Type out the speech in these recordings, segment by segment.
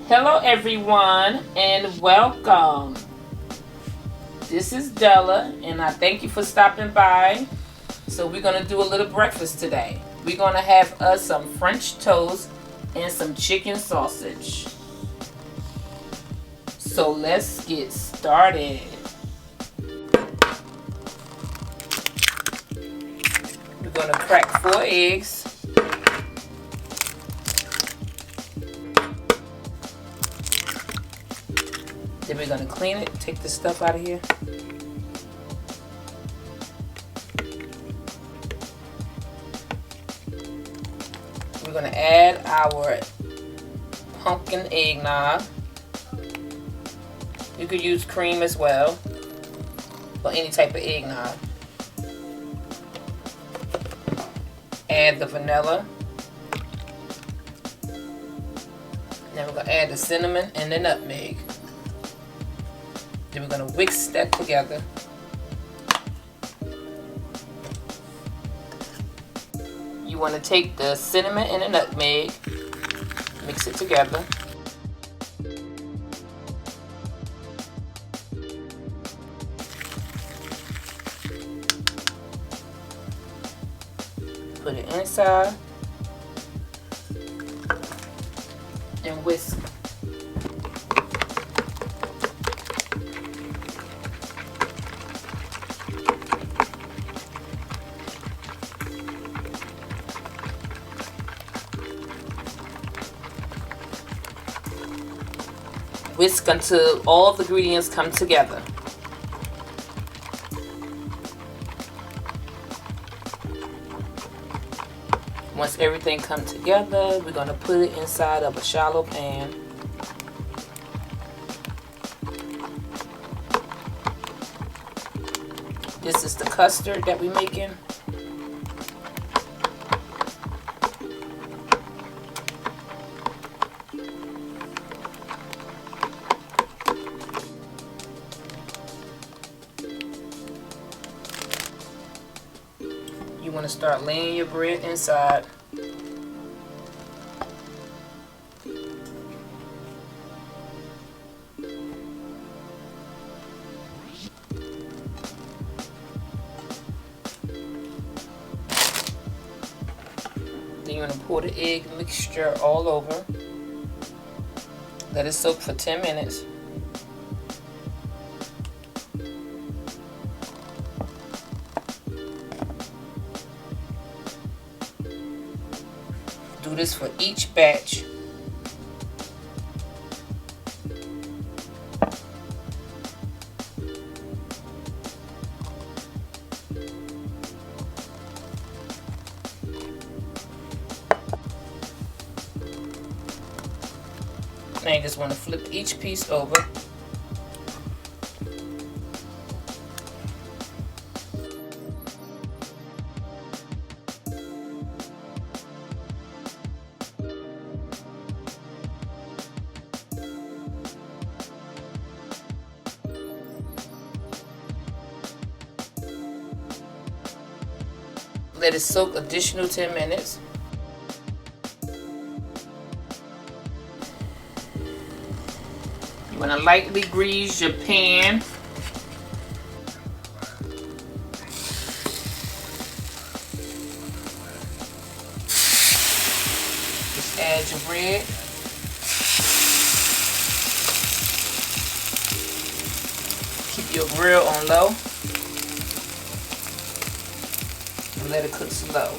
Hello everyone and welcome. This is Della and I thank you for stopping by. So we're going to do a little breakfast today. We're going to have us some French toast and some chicken sausage. So let's get started. We're going to crack 4 eggs. Then we're going to clean it, take the stuff out of here. We're going to add our pumpkin eggnog. You could use cream as well, or any type of eggnog. Add the vanilla. Then we're going to add the cinnamon and the nutmeg. Then we're going to whisk that together. You want to take the cinnamon and the nutmeg, mix it together. Put it inside and whisk. Whisk until all of the ingredients come together. Once everything comes together, we're going to put it inside of a shallow pan. This is the custard that we're making. You want to start laying your bread inside. Then you're going to pour the egg mixture all over. Let it soak for 10 minutes. Do this for each batch. Now you just want to flip each piece over. Let it soak additional 10 minutes. You want to lightly grease your pan. Just add your bread. Keep your grill on low. And let it cook slow.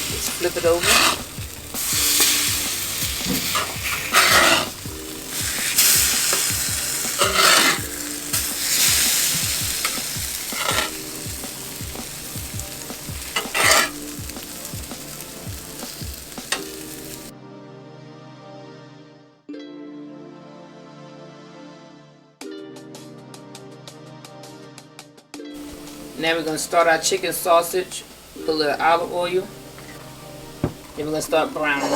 Just flip it over. Now we're going to start our chicken sausage. Put a little olive oil. Then we're going to start browning.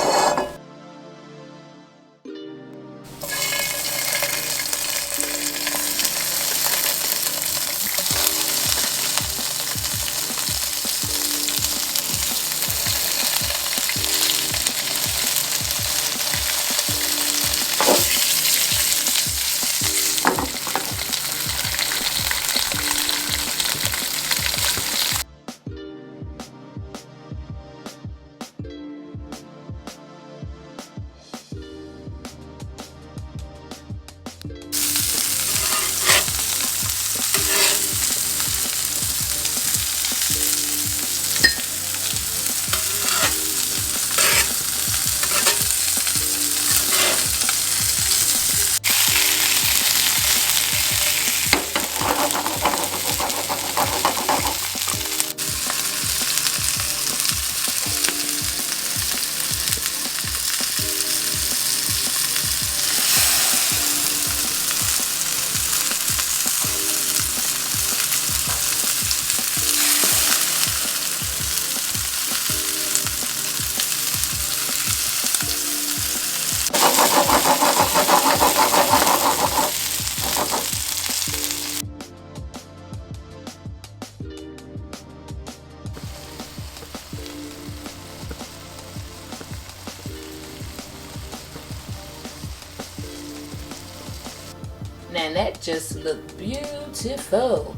And that just looked beautiful.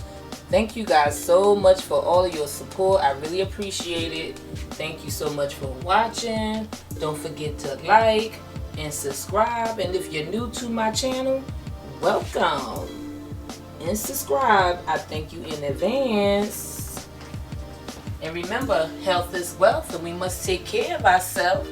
Thank you guys so much for all of your support. I really appreciate it. Thank you so much for watching. Don't forget to like and subscribe. And if you're new to my channel, welcome and subscribe. I thank you in advance. And remember, health is wealth, and we must take care of ourselves